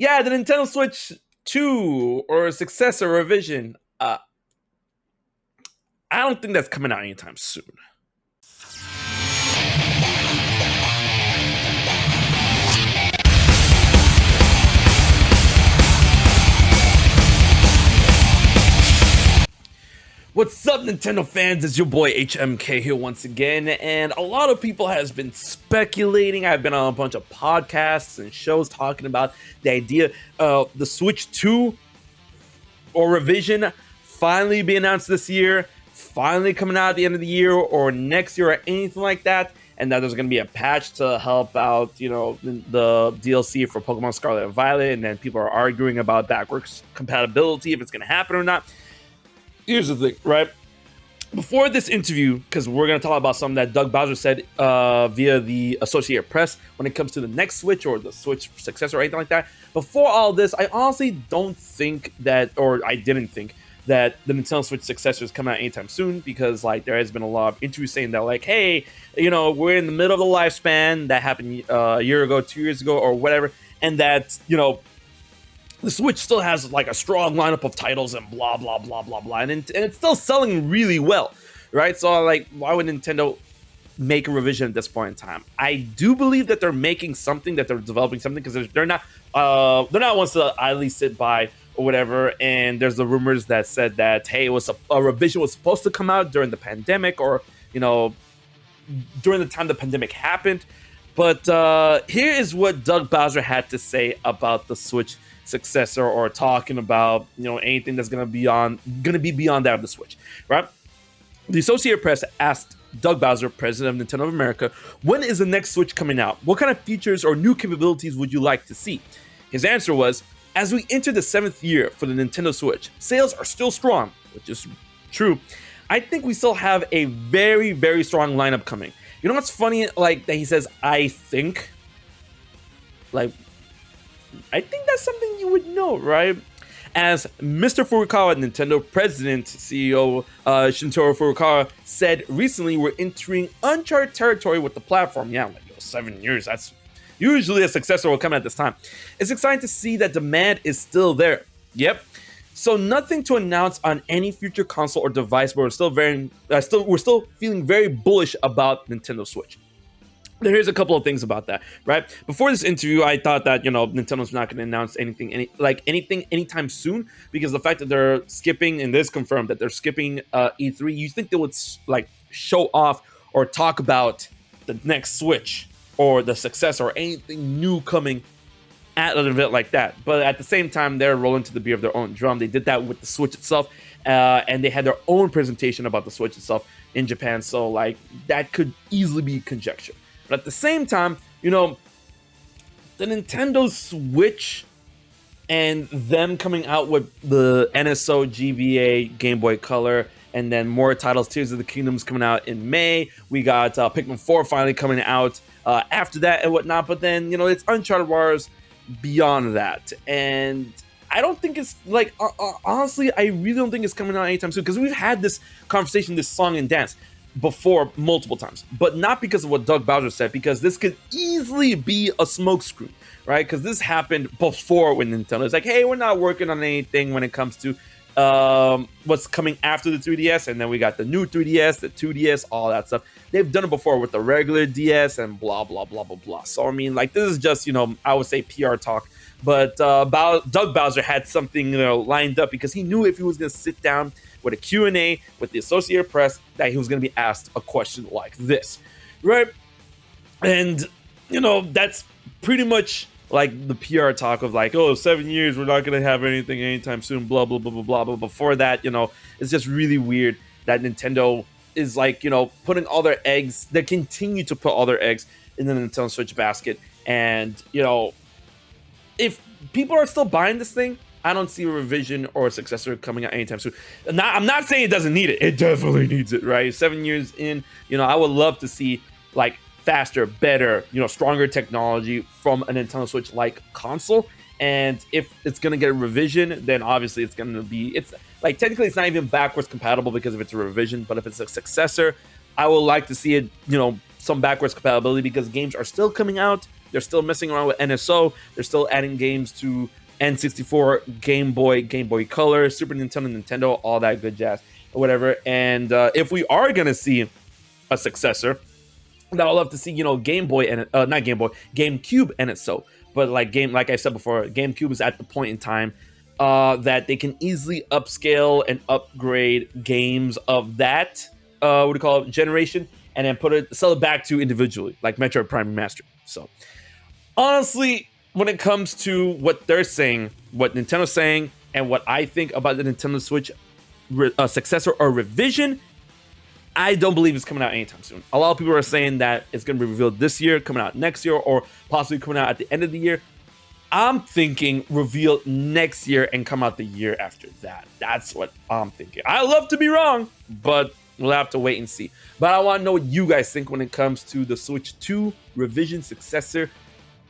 yeah, the Nintendo Switch 2 or successor revision. I don't think that's coming out anytime soon. What's up, Nintendo fans? It's your boy HMK here once again, and a lot of people has been speculating. I've been on a bunch of podcasts and shows talking about the idea of the Switch 2 or revision finally be announced this year, finally coming out at the end of the year or next year or anything like that, and that there's going to be a patch to help out, the DLC for Pokemon Scarlet and Violet, and then people are arguing about backwards compatibility, if it's going to happen or not. Here's the thing, right? Before this interview, because we're going to talk about something that Doug Bowser said via the Associated Press when it comes to the next Switch or the Switch successor or anything like that. Before all this, I honestly don't think that, or I didn't think that the Nintendo Switch successor is coming out anytime soon, because there has been a lot of interviews saying that hey, we're in the middle of the lifespan that happened a year ago, 2 years ago, or whatever, and that, the Switch still has a strong lineup of titles and blah, blah, blah, blah, blah. And it's still selling really well, right? So why would Nintendo make a revision at this point in time? I do believe that they're making something, that they're developing something, because they're not ones to idly sit by or whatever. And there's the rumors that said that, hey, it was a revision was supposed to come out during the pandemic, or, during the time the pandemic happened. But here is what Doug Bowser had to say about the Switch successor, or talking about anything that's gonna be beyond that of the Switch, right? The Associated Press asked Doug Bowser, president of Nintendo of America, when is the next Switch coming out? What kind of features or new capabilities would you like to see? His answer was, as we enter the 7th year for the Nintendo Switch, sales are still strong, which is true. I think we still have a very, very strong lineup coming. You know what's funny? That he says, I think. I think that's something you would know, right? As Mr. Furukawa, Nintendo president, CEO Shintaro Furukawa, said recently, we're entering uncharted territory with the platform. Yeah, 7 years, that's usually a successor will come at this time. It's exciting to see that demand is still there. Yep. So nothing to announce on any future console or device, but we're still feeling very bullish about Nintendo Switch. Here's a couple of things about that, right? Before this interview, I thought that, Nintendo's not going to announce anything anytime soon, because the fact that they're skipping, and this confirmed that they're skipping E3, you think they would show off or talk about the next Switch or the successor or anything new coming at an event like that. But at the same time, they're rolling to the beat of their own drum. They did that with the Switch itself, and they had their own presentation about the Switch itself in Japan. So that could easily be conjecture. But at the same time, the Nintendo Switch and them coming out with the NSO, GBA, Game Boy Color, and then more titles, Tears of the Kingdoms coming out in May. We got Pikmin 4 finally coming out after that and whatnot. But then, it's Uncharted Wars beyond that. And I don't think it's honestly, I really don't think it's coming out anytime soon, because we've had this conversation, this song and dance before multiple times, but not because of what Doug Bowser said, because this could easily be a smokescreen, right? Because this happened before when Nintendo is hey, we're not working on anything when it comes to what's coming after the 3DS, and then we got the new 3DS, the 2DS, all that stuff. They've done it before with the regular DS and blah, blah, blah, blah, blah. So, I mean, this is just, I would say PR talk, but Doug Bowser had something, lined up, because he knew if he was going to sit down with a Q&A with the Associated Press, that he was going to be asked a question like this, right? And, that's pretty much the PR talk of 7 years, we're not going to have anything anytime soon, blah, blah, blah, blah, blah. But before that, it's just really weird that Nintendo is putting all their eggs, they continue to put all their eggs in the Nintendo Switch basket. And, if people are still buying this thing, I don't see a revision or a successor coming out anytime soon. I'm not saying it doesn't need it. It definitely needs it, right? 7 years in, I would love to see faster, better, stronger technology from a Nintendo Switch console. And if it's gonna get a revision, then obviously it's technically it's not even backwards compatible, because if it's a revision. But if it's a successor, I would like to see it, some backwards compatibility because games are still coming out. They're still messing around with NSO. They're still adding games to N64, Game Boy Color, Super Nintendo, all that good jazz, or whatever. And if we are gonna see a successor, that I'll love to see, Game Boy and not Game Boy, GameCube NSO. But like I said before, GameCube is at the point in time that they can easily upscale and upgrade games of that generation, and then sell it back to individually, like Metroid Prime Remastered. So honestly, when it comes to what they're saying, what Nintendo's saying, and what I think about the Nintendo Switch successor or revision, I don't believe it's coming out anytime soon. A lot of people are saying that it's going to be revealed this year, coming out next year, or possibly coming out at the end of the year. I'm thinking revealed next year and come out the year after that. That's what I'm thinking. I love to be wrong, but we'll have to wait and see. But I want to know what you guys think when it comes to the Switch 2 revision successor.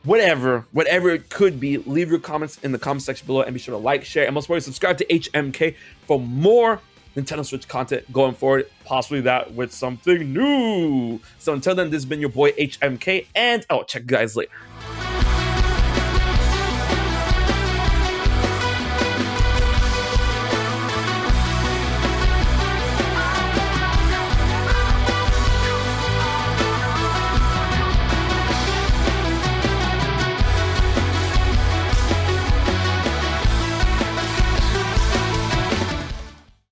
Whatever it could be, leave your comments in the comment section below and be sure to like, share, and most importantly, subscribe to HMK for more Nintendo Switch content going forward, possibly that with something new. So until then, this has been your boy HMK, and I'll check you guys later.